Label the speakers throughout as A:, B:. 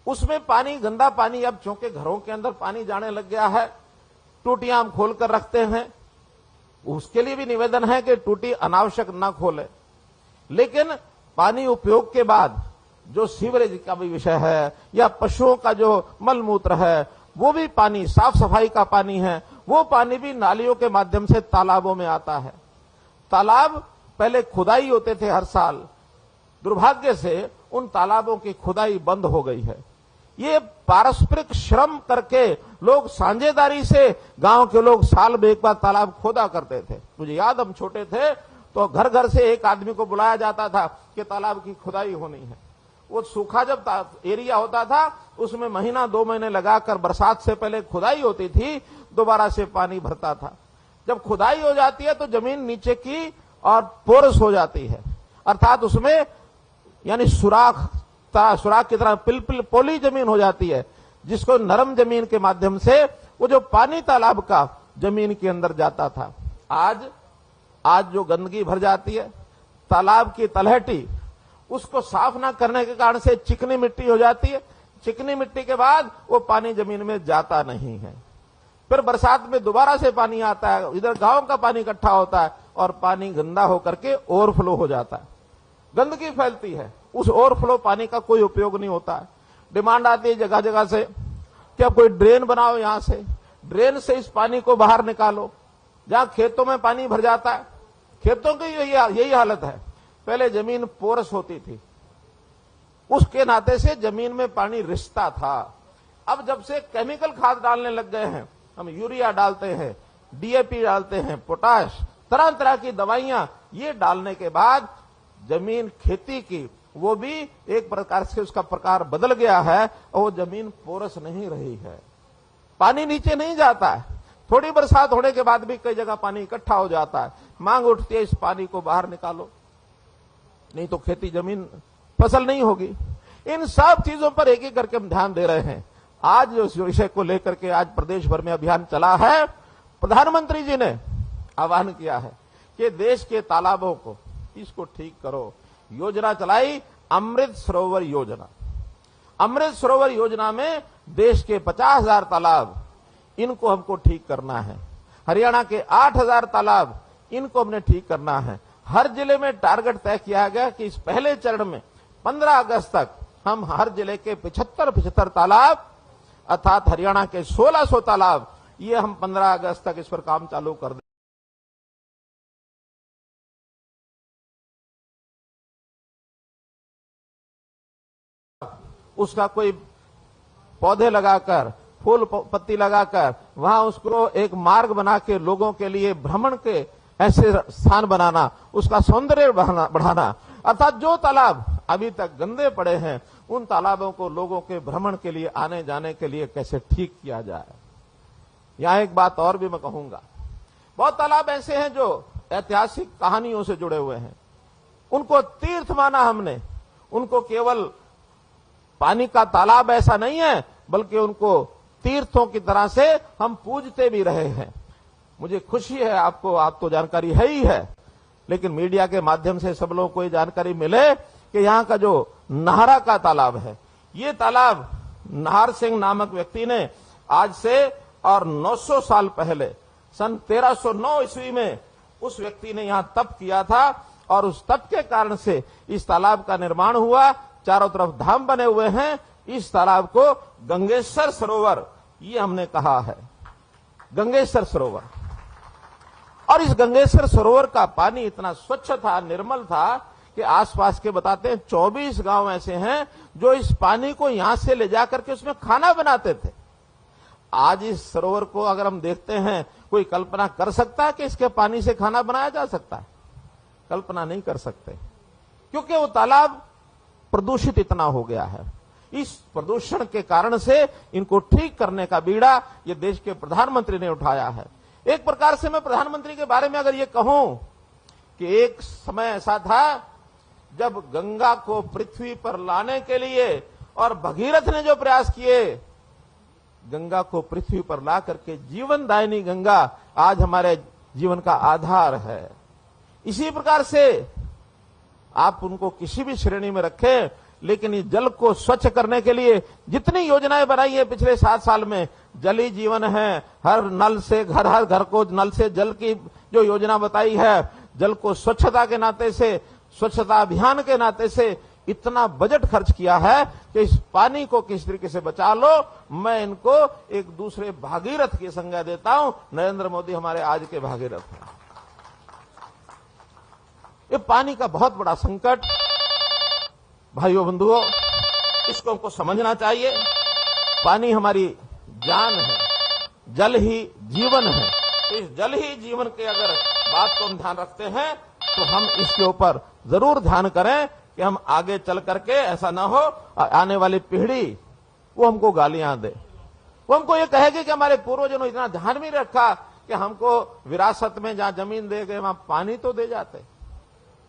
A: उसमें पानी, गंदा पानी, अब चूंकि घरों के अंदर पानी जाने लग गया है, टूटियां हम खोलकर रखते हैं। उसके लिए भी निवेदन है कि टूटी अनावश्यक न खोले। लेकिन पानी उपयोग के बाद जो सीवरेज का भी विषय है या पशुओं का जो मलमूत्र है, वो भी पानी, साफ सफाई का पानी है, वो पानी भी नालियों के माध्यम से तालाबों में आता है। तालाब पहले खुदाई होते थे हर साल, दुर्भाग्य से उन तालाबों की खुदाई बंद हो गई है। ये पारस्परिक श्रम करके लोग साझेदारी से, गांव के लोग साल में एक बार तालाब खोदा करते थे। मुझे याद, हम छोटे थे तो घर घर से एक आदमी को बुलाया जाता था कि तालाब की खुदाई होनी है। वो सूखा जब एरिया होता था उसमें महीना 2 महीने लगाकर बरसात से पहले खुदाई होती थी, दोबारा से पानी भरता था। जब खुदाई हो जाती है तो जमीन नीचे की और पोरस हो जाती है, अर्थात उसमें यानी सुराख की तरह पिल पोली जमीन हो जाती है, जिसको नरम जमीन के माध्यम से वो जो पानी तालाब का जमीन के अंदर जाता था, आज जो गंदगी भर जाती है, तालाब की तलहटी उसको साफ ना करने के कारण से चिकनी मिट्टी हो जाती है। चिकनी मिट्टी के बाद वो पानी जमीन में जाता नहीं है। फिर बरसात में दोबारा से पानी आता है, इधर गांव का पानी इकट्ठा होता है और पानी गंदा होकर के ओवरफ्लो हो जाता है, गंदगी फैलती है। उस ओवरफ्लो पानी का कोई उपयोग नहीं होता है। डिमांड आती है जगह जगह से कि अब कोई ड्रेन बनाओ, यहां से ड्रेन से इस पानी को बाहर निकालो। जहां खेतों में पानी भर जाता है, खेतों की यही हालत है। पहले जमीन पोरस होती थी, उसके नाते से जमीन में पानी रिसता था। अब जब से केमिकल खाद डालने लग गए हैं, हम यूरिया डालते हैं, डीएपी डालते हैं, पोटाश, तरह तरह की दवाइयां, ये डालने के बाद जमीन खेती की वो भी एक प्रकार से उसका प्रकार बदल गया है और वो जमीन पोरस नहीं रही है, पानी नीचे नहीं जाता है। थोड़ी बरसात होने के बाद भी कई जगह पानी इकट्ठा हो जाता है। मांग उठती है इस पानी को बाहर निकालो, नहीं तो खेती जमीन फसल नहीं होगी। इन सब चीजों पर एक एक करके हम ध्यान दे रहे हैं। आज जो विषय को लेकर के आज प्रदेश भर में अभियान चला है, प्रधानमंत्री जी ने आह्वान किया है कि देश के तालाबों को, इसको ठीक करो। योजना चलाई अमृत सरोवर योजना। अमृत सरोवर योजना में देश के 50,000 तालाब, इनको हमको ठीक करना है। हरियाणा के 8,000 तालाब, इनको हमने ठीक करना है। हर जिले में टारगेट तय किया गया कि इस पहले चरण में 15 अगस्त तक हम हर जिले के 75 तालाब, अर्थात हरियाणा के 1600 तालाब, ये हम 15 अगस्त तक इस पर काम चालू कर दें। उसका कोई पौधे लगाकर, फूल पत्ती लगाकर, वहां उसको एक मार्ग बना के लोगों के लिए भ्रमण के ऐसे स्थान बनाना, उसका सौंदर्य बढ़ाना, अर्थात जो तालाब अभी तक गंदे पड़े हैं उन तालाबों को लोगों के भ्रमण के लिए, आने जाने के लिए कैसे ठीक किया जाए। यहां एक बात और भी मैं कहूंगा, बहुत तालाब ऐसे हैं जो ऐतिहासिक कहानियों से जुड़े हुए हैं, उनको तीर्थ माना हमने। उनको केवल पानी का तालाब ऐसा नहीं है, बल्कि उनको तीर्थों की तरह से हम पूजते भी रहे हैं। मुझे खुशी है, आप तो जानकारी है ही है, लेकिन मीडिया के माध्यम से सब लोगों को ये जानकारी मिले कि यहाँ का जो नाहरा का तालाब है, ये तालाब नाहर सिंह नामक व्यक्ति ने आज से और 900 साल पहले सन 1309 ईस्वी में उस व्यक्ति ने यहाँ तप किया था और उस तप के कारण से इस तालाब का निर्माण हुआ। चारों तरफ धाम बने हुए हैं। इस तालाब को गंगेश्वर सरोवर ये हमने कहा है, गंगेश्वर सरोवर। और इस गंगेश्वर सरोवर का पानी इतना स्वच्छ था, निर्मल था कि आसपास के बताते हैं 24 गांव ऐसे हैं जो इस पानी को यहां से ले जाकर के उसमें खाना बनाते थे। आज इस सरोवर को अगर हम देखते हैं, कोई कल्पना कर सकता है कि इसके पानी से खाना बनाया जा सकता है? कल्पना नहीं कर सकते, क्योंकि वो तालाब प्रदूषित इतना हो गया है। इस प्रदूषण के कारण से इनको ठीक करने का बीड़ा ये देश के प्रधानमंत्री ने उठाया है। एक प्रकार से मैं प्रधानमंत्री के बारे में अगर ये कहूं कि एक समय ऐसा था जब गंगा को पृथ्वी पर लाने के लिए और भगीरथ ने जो प्रयास किए, गंगा को पृथ्वी पर ला करके जीवनदायिनी गंगा आज हमारे जीवन का आधार है। इसी प्रकार से आप उनको किसी भी श्रेणी में रखें, लेकिन इस जल को स्वच्छ करने के लिए जितनी योजनाएं बनाई है पिछले 7 साल में, जल ही जीवन है, हर नल से घर, हर घर को नल से जल की जो योजना बताई है, जल को स्वच्छता के नाते से, स्वच्छता अभियान के नाते से इतना बजट खर्च किया है कि इस पानी को किस तरीके से बचा लो। मैं इनको एक दूसरे भागीरथ की संज्ञा देता हूं। नरेंद्र मोदी हमारे आज के भागीरथ हैं। ये पानी का बहुत बड़ा संकट, भाइयों बंधुओं, इसको हमको समझना चाहिए। पानी हमारी जान है, जल ही जीवन है। तो इस जल ही जीवन के अगर बात को हम ध्यान रखते हैं तो हम इसके ऊपर जरूर ध्यान करें कि हम आगे चल करके ऐसा ना हो आने वाली पीढ़ी वो हमको गालियां दे, वो हमको ये कहेगी कि हमारे पूर्वजों ने इतना ध्यान नहीं रखा कि हमको विरासत में जहां जमीन दे गए वहां पानी तो दे जाते।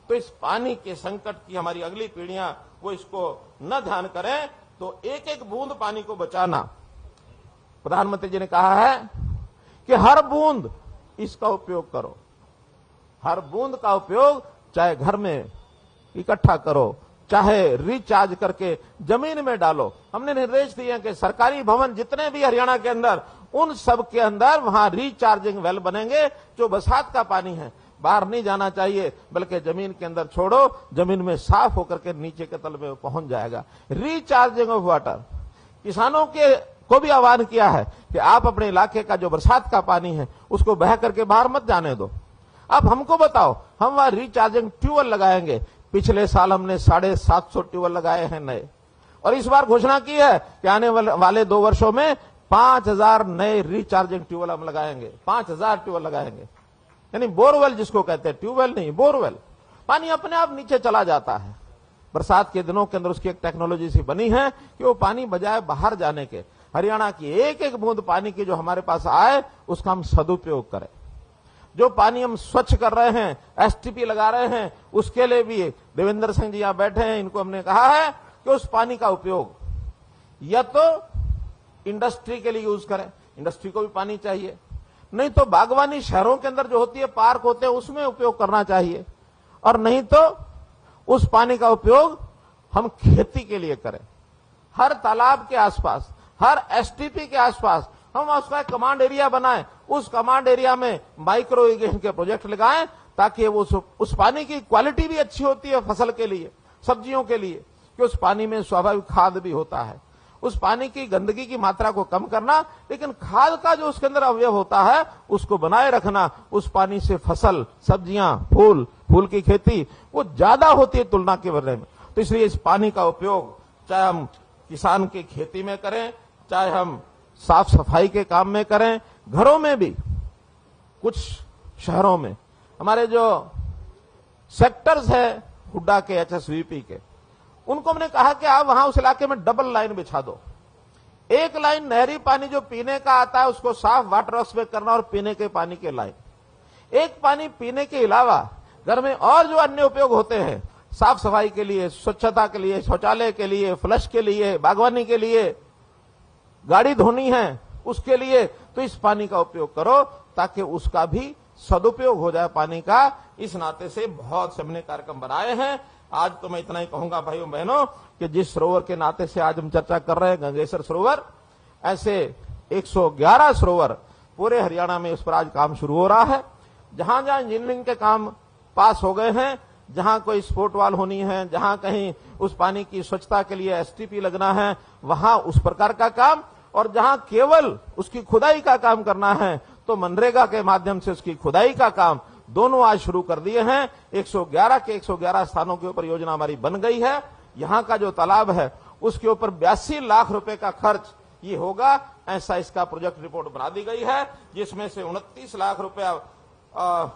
A: तो इस पानी के संकट की हमारी अगली पीढ़ियां वो इसको न ध्यान करें, तो एक एक बूंद पानी को बचाना। प्रधानमंत्री जी ने कहा है कि हर बूंद इसका उपयोग करो, हर बूंद का उपयोग चाहे घर में इकट्ठा करो, चाहे रिचार्ज करके जमीन में डालो। हमने निर्देश दिए कि सरकारी भवन जितने भी हरियाणा के अंदर, उन सब के अंदर वहां रिचार्जिंग वेल बनेंगे। जो बरसात का पानी है बाहर नहीं जाना चाहिए, बल्कि जमीन के अंदर छोड़ो, जमीन में साफ होकर के नीचे के तल में पहुंच जाएगा। Recharging of water. किसानों के को भी आह्वान किया है कि आप अपने इलाके का जो बरसात का पानी है उसको बह करके बाहर मत जाने दो। अब हमको बताओ, हम वहां रिचार्जिंग ट्यूबवेल लगाएंगे। पिछले साल हमने 750 ट्यूबवेल लगाए हैं नए, और इस बार घोषणा की है कि आने वाले 2 वर्षों में 5000 नए रिचार्जिंग ट्यूबवेल हम लगाएंगे। 5000 ट्यूबवेल लगाएंगे, यानी बोरवेल जिसको कहते हैं, ट्यूबवेल नहीं, बोरवेल। पानी अपने आप नीचे चला जाता है। बरसात के दिनों के अंदर उसकी एक टेक्नोलॉजी सी बनी है कि वो पानी बजाय बाहर जाने के, हरियाणा की एक एक बूंद पानी की जो हमारे पास आए उसका हम सदुपयोग करें। जो पानी हम स्वच्छ कर रहे हैं, एसटीपी लगा रहे हैं, उसके लिए भी देवेंद्र सिंह जी यहां बैठे हैं, इनको हमने कहा है कि उस पानी का उपयोग या तो इंडस्ट्री के लिए यूज करें, इंडस्ट्री को भी पानी चाहिए, नहीं तो बागवानी शहरों के अंदर जो होती है, पार्क होते हैं, उसमें उपयोग करना चाहिए, और नहीं तो उस पानी का उपयोग हम खेती के लिए करें। हर तालाब के आसपास, हर एसटीपी के आसपास हम उसका कमांड एरिया बनाएं, उस कमांड एरिया में माइक्रो इरिगेशन के प्रोजेक्ट लगाएं, ताकि वो उस पानी की क्वालिटी भी अच्छी होती है फसल के लिए, सब्जियों के लिए, कि उस पानी में स्वाभाविक खाद भी होता है। उस पानी की गंदगी की मात्रा को कम करना, लेकिन खाद का जो उसके अंदर अवयव होता है उसको बनाए रखना। उस पानी से फसल, सब्जियां, फूल की खेती वो ज्यादा होती है तुलना के बारे में। तो इसलिए इस पानी का उपयोग चाहे हम किसान की खेती में करें, चाहे हम साफ सफाई के काम में करें, घरों में भी। कुछ शहरों में हमारे जो सेक्टर्स हैं हुड्डा के, एचएसवीपी के, उनको हमने कहा कि आप वहां उस इलाके में डबल लाइन बिछा दो। एक लाइन नहरी पानी जो पीने का आता है उसको साफ वाटर वर्क्स में करना, और पीने के पानी के लाइन। एक पानी पीने के अलावा घर में और जो अन्य उपयोग होते हैं, साफ सफाई के लिए, स्वच्छता के लिए, शौचालय के लिए, फ्लश के लिए, बागवानी के लिए, गाड़ी धोनी है उसके लिए, तो इस पानी का उपयोग करो ताकि उसका भी सदुपयोग हो जाए पानी का। इस नाते से बहुत से हमने कार्यक्रम बनाए हैं। आज तो मैं इतना ही कहूंगा भाइयों बहनों कि जिस सरोवर के नाते से आज हम चर्चा कर रहे हैं, गंगेश्वर सरोवर, ऐसे 111 सरोवर पूरे हरियाणा में इस पर आज काम शुरू हो रहा है। जहां जहां इंजीनियरिंग के काम पास हो गए हैं, जहां कोई स्पोर्ट वाल होनी है, जहां कहीं उस पानी की स्वच्छता के लिए एसटीपी लगना है, वहां उस प्रकार का काम, और जहां केवल उसकी खुदाई का काम करना है तो मनरेगा के माध्यम से उसकी खुदाई का काम दोनों आज शुरू कर दिए हैं। 111 के 111 स्थानों के ऊपर योजना हमारी बन गई है। यहां का जो तालाब है उसके ऊपर 82 लाख रुपए का खर्च ये होगा, ऐसा इसका प्रोजेक्ट रिपोर्ट बना दी गई है, जिसमें से 29 लाख रुपया,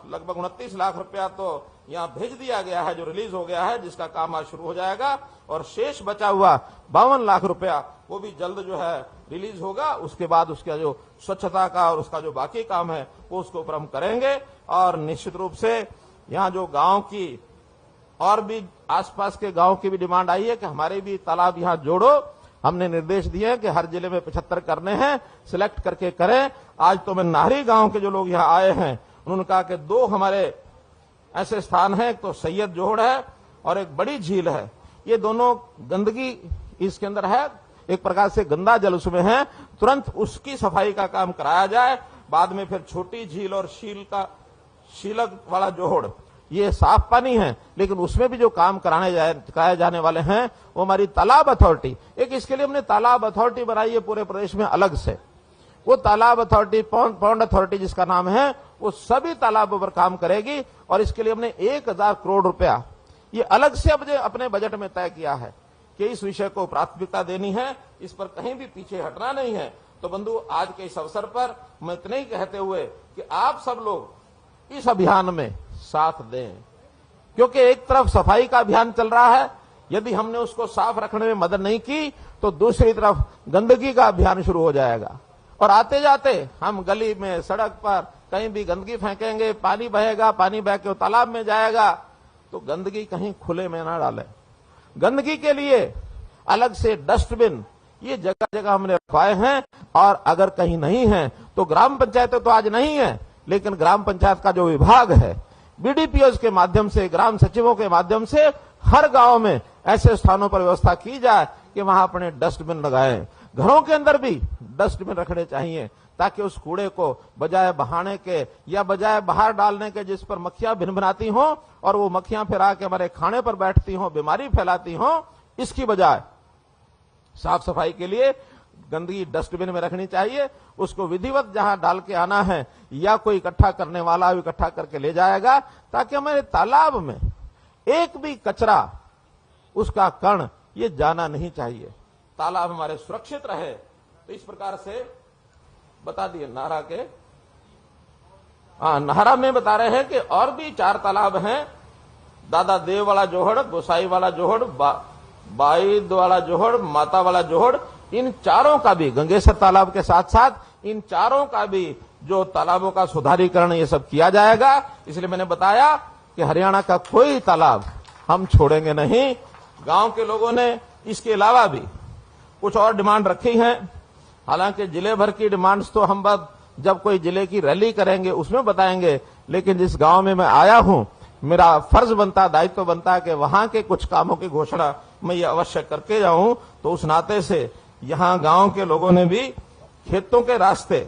A: लगभग 29 लाख रुपया तो यहां भेज दिया गया है, जो रिलीज हो गया है, जिसका काम आज शुरू हो जाएगा, और शेष बचा हुआ 52 लाख रुपया वो भी जल्द जो है रिलीज होगा। उसके बाद उसका जो स्वच्छता का और उसका जो बाकी काम है वो उसके ऊपर हम करेंगे। और निश्चित रूप से यहाँ जो गांव की और भी आसपास के गांव की भी डिमांड आई है कि हमारे भी तालाब यहाँ जोड़ो। हमने निर्देश दिए हैं कि हर जिले में 75 करने हैं, सिलेक्ट करके करें। आज तो मैं नाहरी गांव के जो लोग यहाँ आए हैं उन्होंने कहा कि 2 हमारे ऐसे स्थान हैं, एक तो सैयद जोहड़ है और एक बड़ी झील है, ये दोनों गंदगी इसके अंदर है, एक प्रकार से गंदा जल उसमें है, तुरंत उसकी सफाई का काम कराया जाए। बाद में फिर छोटी झील और शीलक वाला जोहड़, ये साफ पानी है, लेकिन उसमें भी जो काम कराए जाने वाले हैं वो हमारी तालाब अथॉरिटी, एक इसके लिए हमने तालाब अथॉरिटी बनाई है पूरे प्रदेश में अलग से। वो तालाब अथॉरिटी, पॉन्ड अथॉरिटी जिसका नाम है, वो सभी तालाबों पर काम करेगी और इसके लिए हमने 1000 करोड़ रुपया ये अलग से अपने बजट में तय किया है कि इस विषय को प्राथमिकता देनी है, इस पर कहीं भी पीछे हटना नहीं है। तो बंधु, आज के इस अवसर पर मैं इतने ही कहते हुए कि आप सब लोग इस अभियान में साथ दें, क्योंकि एक तरफ सफाई का अभियान चल रहा है, यदि हमने उसको साफ रखने में मदद नहीं की तो दूसरी तरफ गंदगी का अभियान शुरू हो जाएगा और आते जाते हम गली में, सड़क पर कहीं भी गंदगी फेंकेंगे, पानी बहेगा, पानी बह के तालाब में जाएगा, तो गंदगी कहीं खुले में ना डालें। गंदगी के लिए अलग से डस्टबिन ये जगह जगह हमने रखवाए हैं, और अगर कहीं नहीं है तो ग्राम पंचायतें तो आज नहीं है, लेकिन ग्राम पंचायत का जो विभाग है, बीडीपीओ के माध्यम से, ग्राम सचिवों के माध्यम से हर गांव में ऐसे स्थानों पर व्यवस्था की जाए कि वहां अपने डस्टबिन लगाएं। घरों के अंदर भी डस्टबिन रखने चाहिए, ताकि उस कूड़े को बजाय बहाने के या बजाय बाहर डालने के, जिस पर मक्खियां भिनभिनाती हों और वो मक्खियां फिर आके हमारे खाने पर बैठती हों, बीमारी फैलाती हों, इसकी बजाय साफ सफाई के लिए गंदगी डस्टबिन में रखनी चाहिए। उसको विधिवत जहां डाल के आना है या कोई इकट्ठा करने वाला इकट्ठा करके ले जाएगा, ताकि हमारे तालाब में एक भी कचरा, उसका कण ये जाना नहीं चाहिए, तालाब हमारे सुरक्षित रहे। तो इस प्रकार से बता दिए नाहरा के, नाहरा में बता रहे हैं कि और भी 4 तालाब हैं, दादा देव वाला जोहड़, गोसाई वाला जोहड़, बाईद वाला जोहड़, माता वाला जोहड़, इन चारों का भी, गंगेसर तालाब के साथ साथ इन चारों का भी जो तालाबों का सुधारीकरण ये सब किया जाएगा। इसलिए मैंने बताया कि हरियाणा का कोई तालाब हम छोड़ेंगे नहीं। गांव के लोगों ने इसके अलावा भी कुछ और डिमांड रखी है, हालांकि जिले भर की डिमांड्स तो हम जब कोई जिले की रैली करेंगे उसमें बताएंगे, लेकिन जिस गांव में मैं आया हूं, मेरा फर्ज बनता, दायित्व बनता है कि वहां के कुछ कामों की घोषणा मैं ये अवश्य करके जाऊं। तो उस नाते से यहां गांव के लोगों ने भी खेतों के रास्ते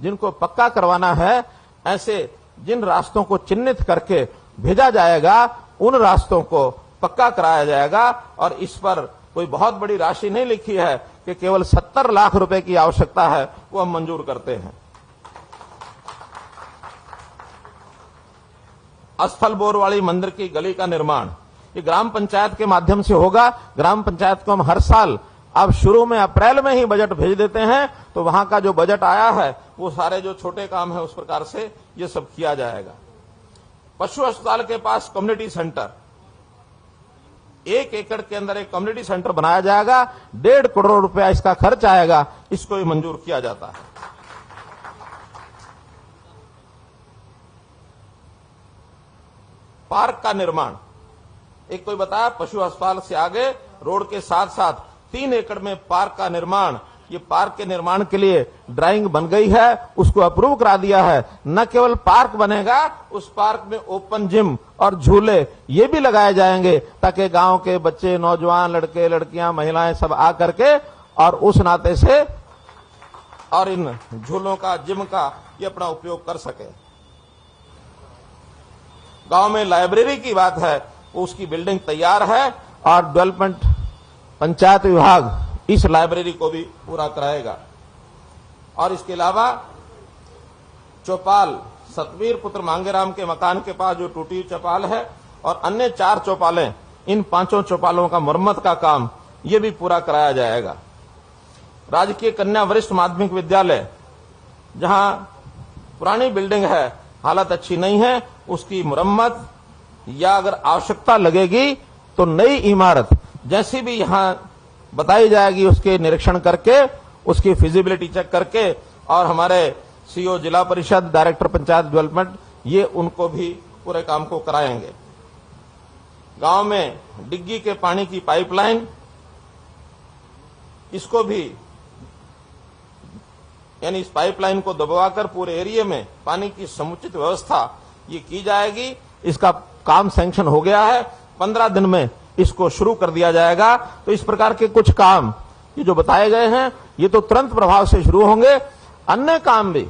A: जिनको पक्का करवाना है, ऐसे जिन रास्तों को चिन्हित करके भेजा जाएगा, उन रास्तों को पक्का कराया जाएगा। और इस पर कोई बहुत बड़ी राशि नहीं लिखी है कि केवल 70 लाख रुपए की आवश्यकता है, वो हम मंजूर करते हैं। अस्थल बोरवाड़ी मंदिर की गली का निर्माण ये ग्राम पंचायत के माध्यम से होगा। ग्राम पंचायत को हम हर साल, अब शुरू में अप्रैल में ही बजट भेज देते हैं, तो वहां का जो बजट आया है वो सारे जो छोटे काम है उस प्रकार से ये सब किया जाएगा। पशु अस्पताल के पास कम्युनिटी सेंटर, 1 एकड़ के अंदर एक कम्युनिटी सेंटर बनाया जाएगा, 1.5 करोड़ रुपया इसका खर्च आएगा, इसको भी मंजूर किया जाता है। पार्क का निर्माण, एक कोई बताया पशु अस्पताल से आगे रोड के साथ साथ 3 एकड़ में पार्क का निर्माण, ये पार्क के निर्माण के लिए ड्राइंग बन गई है, उसको अप्रूव करा दिया है। न केवल पार्क बनेगा, उस पार्क में ओपन जिम और झूले ये भी लगाए जाएंगे, ताकि गांव के बच्चे, नौजवान, लड़के लड़कियां, महिलाएं सब आ करके और उस नाते से और इन झूलों का, जिम का ये अपना उपयोग कर सके। गांव में लाइब्रेरी की बात है, उसकी बिल्डिंग तैयार है और डेवलपमेंट पंचायत विभाग इस लाइब्रेरी को भी पूरा कराएगा। और इसके अलावा चौपाल, सतवीर पुत्र मांगेराम के मकान के पास जो टूटी चौपाल है और अन्य 4 चौपालें, इन 5 चौपालों का मरम्मत का काम ये भी पूरा कराया जाएगा। राजकीय कन्या वरिष्ठ माध्यमिक विद्यालय, जहां पुरानी बिल्डिंग है, हालत अच्छी नहीं है, उसकी मुरम्मत या अगर आवश्यकता लगेगी तो नई इमारत जैसी भी यहां बताई जाएगी, उसके निरीक्षण करके, उसकी फिजिबिलिटी चेक करके, और हमारे सीओ जिला परिषद, डायरेक्टर पंचायत डेवलपमेंट, ये उनको भी पूरे काम को कराएंगे। गांव में डिग्गी के पानी की पाइपलाइन, इसको भी, यानी इस पाइपलाइन को दबवाकर पूरे एरिया में पानी की समुचित व्यवस्था ये की जाएगी। इसका काम सैंक्शन हो गया है, 15 दिन में इसको शुरू कर दिया जाएगा। तो इस प्रकार के कुछ काम ये जो बताए गए हैं ये तो तुरंत प्रभाव से शुरू होंगे। अन्य काम भी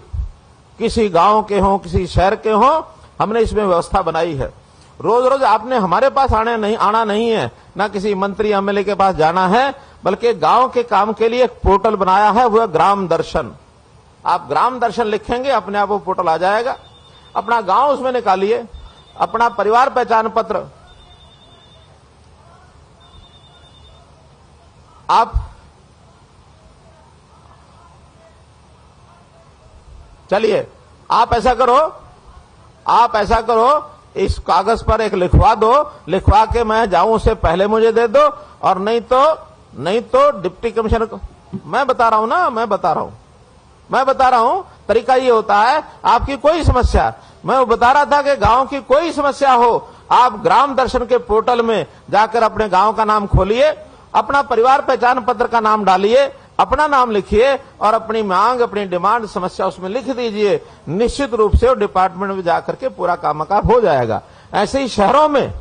A: किसी गांव के हों, किसी शहर के हों, हमने इसमें व्यवस्था बनाई है। रोज रोज आपने हमारे पास आना नहीं है, ना किसी मंत्री एमएलए के पास जाना है, बल्कि गांव के काम के लिए एक पोर्टल बनाया है, वो है ग्राम दर्शन। आप ग्राम दर्शन लिखेंगे, अपने आप वो पोर्टल आ जाएगा। अपना गांव उसमें निकालिए, अपना परिवार पहचान पत्र आप चलिए, आप ऐसा करो, इस कागज पर एक लिखवा दो, लिखवा के मैं जाऊं उससे पहले मुझे दे दो, और नहीं तो डिप्टी कमिश्नर को। मैं बता रहा हूं तरीका ये होता है। आपकी कोई समस्या, मैं बता रहा था कि गांव की कोई समस्या हो, आप ग्राम दर्शन के पोर्टल में जाकर अपने गांव का नाम खोलिए, अपना परिवार पहचान पत्र का नाम डालिए, अपना नाम लिखिए और अपनी मांग, अपनी डिमांड, समस्या उसमें लिख दीजिए। निश्चित रूप से वो डिपार्टमेंट में जाकर के पूरा कामकाज हो जाएगा। ऐसे ही शहरों में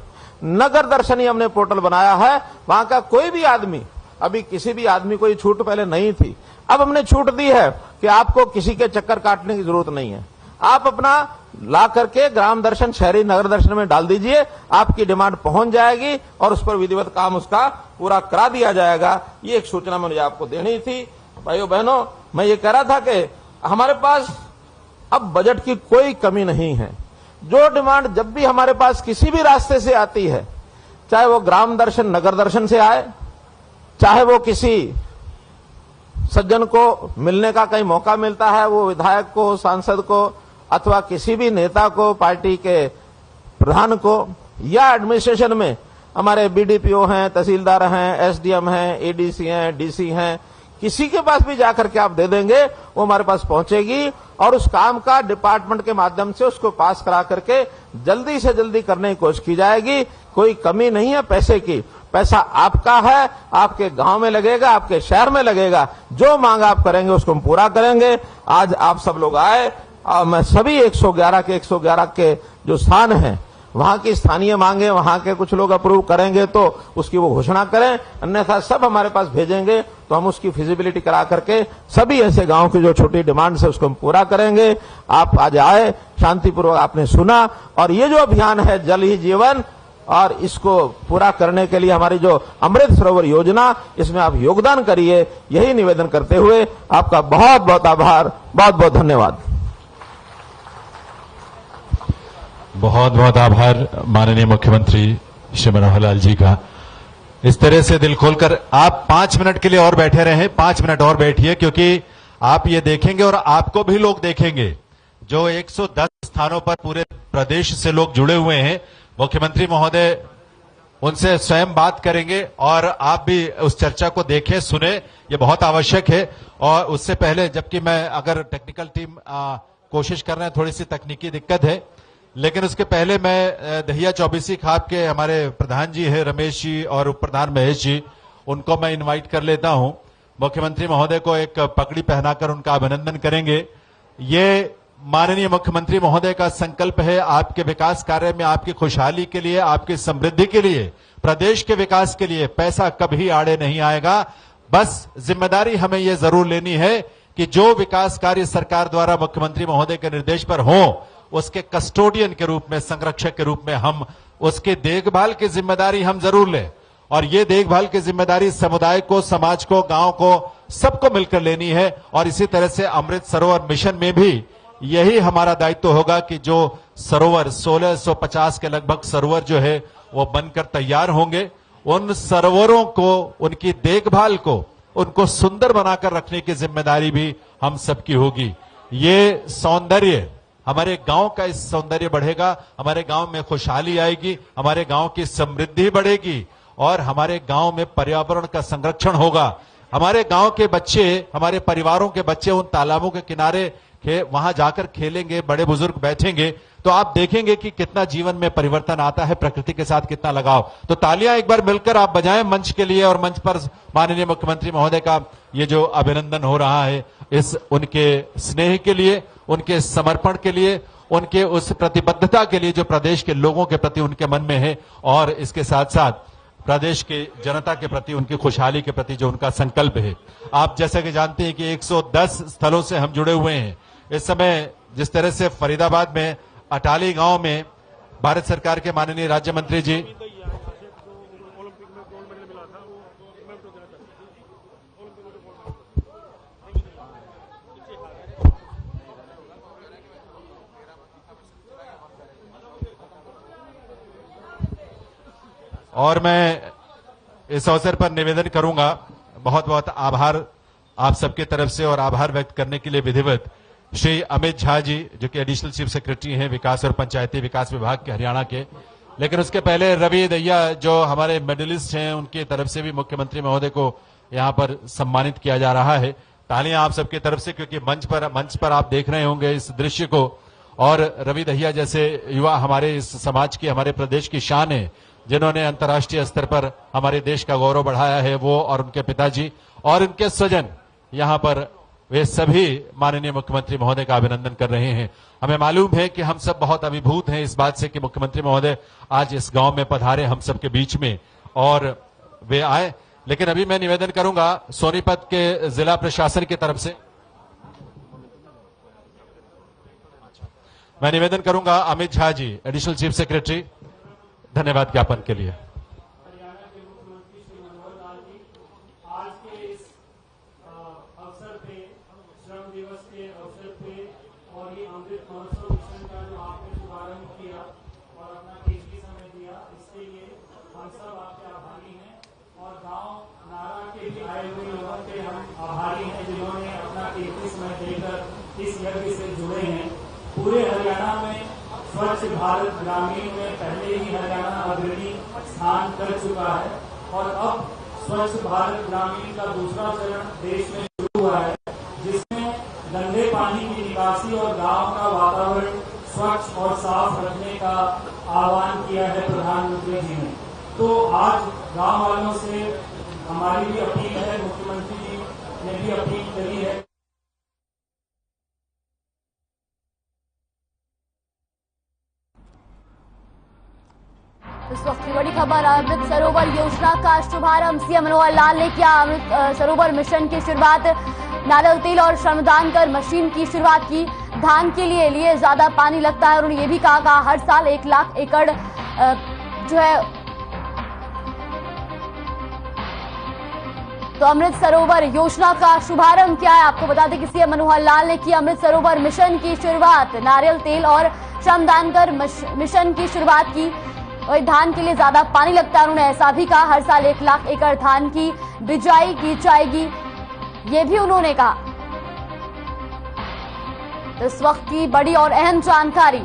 A: नगर दर्शन ही हमने पोर्टल बनाया है। वहां का कोई भी आदमी, अभी किसी भी आदमी को ये छूट पहले नहीं थी, अब हमने छूट दी है कि आपको किसी के चक्कर काटने की जरूरत नहीं है। आप अपना ला करके ग्राम दर्शन, शहरी नगर दर्शन में डाल दीजिए, आपकी डिमांड पहुंच जाएगी और उस पर विधिवत काम उसका पूरा करा दिया जाएगा। ये एक सूचना मुझे आपको देनी थी। भाइयों बहनों, मैं ये कह रहा था कि हमारे पास अब बजट की कोई कमी नहीं है। जो डिमांड जब भी हमारे पास किसी भी रास्ते से आती है, चाहे वो ग्राम दर्शन, नगर दर्शन से आए, चाहे वो किसी सज्जन को मिलने का कहीं मौका मिलता है, वो विधायक को, सांसद को, अथवा किसी भी नेता को, पार्टी के प्रधान को, या एडमिनिस्ट्रेशन में हमारे बीडीपीओ हैं, तहसीलदार हैं, एसडीएम हैं, एडीसी हैं, डीसी हैं, किसी के पास भी जाकर के आप दे देंगे, वो हमारे पास पहुंचेगी और उस काम का डिपार्टमेंट के माध्यम से उसको पास करा करके जल्दी से जल्दी करने की कोशिश की जाएगी। कोई कमी नहीं है पैसे की। पैसा आपका है, आपके गांव में लगेगा, आपके शहर में लगेगा। जो मांग आप करेंगे उसको हम पूरा करेंगे। आज आप सब लोग आए और मैं सभी 111 के जो स्थान हैं, वहां की स्थानीय मांगे, वहां के कुछ लोग अप्रूव करेंगे तो उसकी वो घोषणा करें, अन्यथा सब हमारे पास भेजेंगे तो हम उसकी फिजिबिलिटी करा करके सभी ऐसे गांव की जो छोटी डिमांड्स है उसको हम पूरा करेंगे। आप आज आए, शांतिपूर्वक आपने सुना, और ये जो अभियान है जल ही जीवन, और इसको पूरा करने के लिए हमारी जो अमृत सरोवर योजना, इसमें आप योगदान करिए, यही निवेदन करते हुए आपका बहुत बहुत आभार, बहुत बहुत धन्यवाद।
B: बहुत बहुत आभार माननीय मुख्यमंत्री श्री मनोहर लाल जी का। इस तरह से दिल खोलकर आप 5 मिनट के लिए और बैठे रहे, 5 मिनट और बैठिए, क्योंकि आप ये देखेंगे और आपको भी लोग देखेंगे। जो 110 स्थानों पर पूरे प्रदेश से लोग जुड़े हुए हैं, मुख्यमंत्री महोदय उनसे स्वयं बात करेंगे और आप भी उस चर्चा को देखें, सुने, ये बहुत आवश्यक है। और उससे पहले, जबकि मैं अगर टेक्निकल टीम कोशिश कर रहे हैं, थोड़ी सी तकनीकी दिक्कत है, लेकिन उसके पहले मैं दहिया चौबीसी खाप के हमारे प्रधान जी है रमेश जी और उप प्रधान महेश जी, उनको मैं इनवाइट कर लेता हूं। मुख्यमंत्री महोदय को एक पगड़ी पहनाकर उनका अभिनंदन करेंगे। ये माननीय मुख्यमंत्री महोदय का संकल्प है आपके विकास कार्य में, आपकी खुशहाली के लिए, आपकी समृद्धि के लिए, प्रदेश के विकास के लिए पैसा कभी आड़े नहीं आएगा। बस जिम्मेदारी हमें यह जरूर लेनी है कि जो विकास कार्य सरकार द्वारा मुख्यमंत्री महोदय के निर्देश पर हो, उसके कस्टोडियन के रूप में, संरक्षक के रूप में हम उसके देखभाल की जिम्मेदारी हम जरूर लें। और ये देखभाल की जिम्मेदारी समुदाय को, समाज को, गांव को, सबको मिलकर लेनी है। और इसी तरह से अमृत सरोवर मिशन में भी यही हमारा दायित्व होगा कि जो सरोवर 1650 के लगभग सरोवर जो है वो बनकर तैयार होंगे, उन सरोवरों को, उनकी देखभाल को, उनको सुंदर बनाकर रखने की जिम्मेदारी भी हम सबकी होगी। ये सौंदर्य, हमारे गांव का इस सौंदर्य बढ़ेगा, हमारे गांव में खुशहाली आएगी, हमारे गांव की समृद्धि बढ़ेगी और हमारे गांव में पर्यावरण का संरक्षण होगा। हमारे गांव के बच्चे, हमारे परिवारों के बच्चे उन तालाबों के किनारे वहां जाकर खेलेंगे, बड़े बुजुर्ग बैठेंगे, तो आप देखेंगे कि कितना जीवन में परिवर्तन आता है, प्रकृति के साथ कितना लगाव। तो तालियां एक बार मिलकर आप बजाएं मंच के लिए, और मंच पर माननीय मुख्यमंत्री महोदय का ये जो अभिनंदन हो रहा है, इस उनके स्नेह के लिए, उनके समर्पण के लिए उनके उस प्रतिबद्धता के लिए जो प्रदेश के लोगों के प्रति उनके मन में है, और इसके साथ साथ प्रदेश के जनता के प्रति उनकी खुशहाली के प्रति जो उनका संकल्प है। आप जैसा कि जानते हैं कि 110 स्थलों से हम जुड़े हुए हैं। इस समय जिस तरह से फरीदाबाद में अटाली गांव में भारत सरकार के माननीय राज्य मंत्री जी और मैं इस अवसर पर निवेदन करूंगा, बहुत बहुत आभार आप सबके तरफ से, और आभार व्यक्त करने के लिए विधिवत श्री अमित झा जी जो कि एडिशनल चीफ सेक्रेटरी हैं विकास और पंचायती विकास विभाग के हरियाणा के। लेकिन उसके पहले रवि दहिया जो हमारे मेडलिस्ट हैं, उनकी तरफ से भी मुख्यमंत्री महोदय को यहां पर सम्मानित किया जा रहा है। तालियां आप सबकी तरफ से, क्योंकि मंच पर आप देख रहे होंगे इस दृश्य को। और रवि दहिया जैसे युवा हमारे इस समाज की, हमारे प्रदेश की शान है, जिन्होंने अंतर्राष्ट्रीय स्तर पर हमारे देश का गौरव बढ़ाया है, वो और उनके पिताजी और उनके स्वजन यहां पर वे सभी माननीय मुख्यमंत्री महोदय का अभिनंदन कर रहे हैं। हमें मालूम है कि हम सब बहुत अभिभूत हैं इस बात से कि मुख्यमंत्री महोदय आज इस गांव में पधारे हम सबके बीच में और वे आए। लेकिन अभी मैं निवेदन करूंगा सोनीपत के जिला प्रशासन की तरफ से, मैं निवेदन करूंगा Amit Jha ji additional chief secretary, धन्यवाद ज्ञापन के लिए।
C: इस यज्ञ से जुड़े हैं। पूरे हरियाणा में स्वच्छ भारत ग्रामीण में पहले ही हरियाणा अग्रणी स्थान कर चुका है और अब स्वच्छ भारत ग्रामीण का दूसरा चरण देश में शुरू हुआ है, जिसमें गंदे पानी की निकासी और गांव का वातावरण स्वच्छ और साफ रखने का आह्वान किया है प्रधानमंत्री जी ने। तो आज गांव वालों से हमारी भी अपील है, मुख्यमंत्री जी ने भी अपील करी है।
D: इस वक्त की बड़ी खबर, अमृत सरोवर योजना का शुभारंभ सीएम मनोहर लाल ने किया। अमृत सरोवर मिशन की शुरुआत, नारियल तेल और श्रमदान कर मशीन की शुरुआत की। धान के लिए ज्यादा पानी लगता है और उन्होंने ये भी कहा हर साल 1 लाख एकड़ जो है तो अमृत सरोवर योजना का शुभारंभ किया है। आपको बता दें कि सीएम मनोहर लाल ने की अमृत सरोवर मिशन की शुरुआत, नारियल तेल और श्रमदान कर मिशन की शुरुआत की। और धान के लिए ज्यादा पानी लगता है, उन्होंने ऐसा भी कहा हर साल 1 लाख एकड़ धान की बिजाई की जाएगी, ये भी उन्होंने कहा। तो इस वक्त की बड़ी और अहम जानकारी,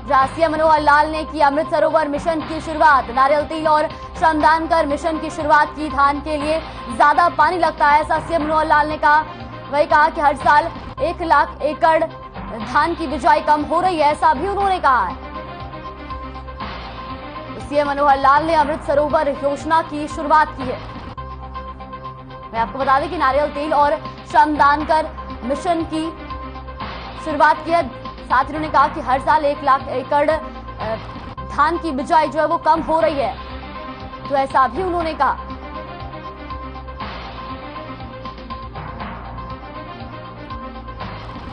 D: जहां सीएम मनोहर लाल ने की अमृत सरोवर मिशन की शुरुआत, नारियल तेल और श्रमदान कर मिशन की शुरुआत की। धान के लिए ज्यादा पानी लगता है ऐसा सीएम मनोहर लाल ने कहा। वही कहा कि हर साल 1 लाख एकड़ धान की बिजाई कम हो रही है, ऐसा भी उन्होंने कहा है। सीएम मनोहर लाल ने अमृत सरोवर योजना की शुरुआत की है। मैं आपको बता दें कि नारियल तेल और श्रमदान कर मिशन की शुरुआत की है। साथ ही उन्होंने कहा कि हर साल 1 लाख एकड़ धान की बिजाई जो है वो कम हो रही है, तो ऐसा भी उन्होंने कहा।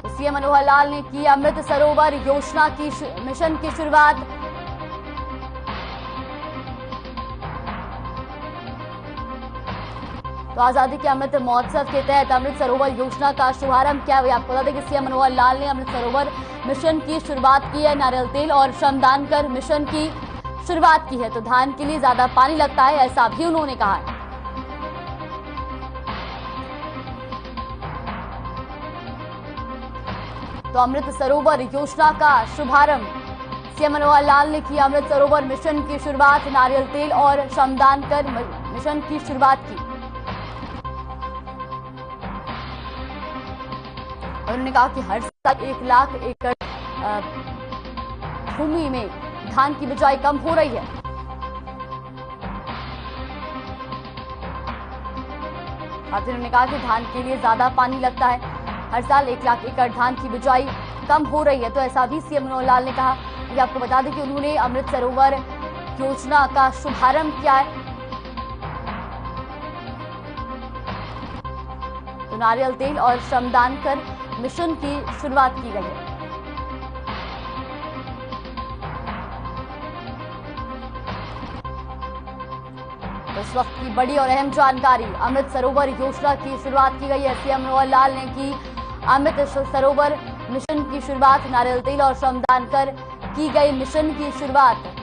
D: तो सीएम मनोहर लाल ने की अमृत सरोवर योजना की मिशन की शुरुआत। तो आजादी के अमृत महोत्सव के तहत अमृत सरोवर योजना का शुभारंभ किया। आपको बता दें कि सीएम मनोहर लाल ने अमृत सरोवर मिशन की शुरुआत की है। नारियल तेल और श्रमदान कर मिशन की शुरुआत की है। तो धान के लिए ज्यादा पानी लगता है, ऐसा भी उन्होंने कहा है। तो अमृत सरोवर योजना का शुभारंभ, सीएम मनोहर लाल ने की अमृत सरोवर मिशन की शुरुआत, नारियल तेल और श्रमदान कर मिशन की शुरुआत की। उन्होंने कहा कि हर साल 1 लाख एकड़ भूमि में धान की बिजाई कम हो रही है। उन्होंने कहा कि धान के लिए ज्यादा पानी लगता है, हर साल 1 लाख एकड़ धान की बिजाई कम हो रही है, तो ऐसा भी सीएम मनोहर लाल ने कहा। ये आपको बता दें कि उन्होंने अमृत सरोवर योजना का शुभारंभ किया है। तो नारियल तेल और श्रमदान कर मिशन की शुरुआत की गई है। इस वक्त की बड़ी और अहम जानकारी, अमृत सरोवर योजना की शुरुआत की गई है। सीएम मनोहर लाल ने की अमृत सरोवर मिशन की शुरुआत। नारियल तेल और श्रमदान कर की गई मिशन की शुरुआत।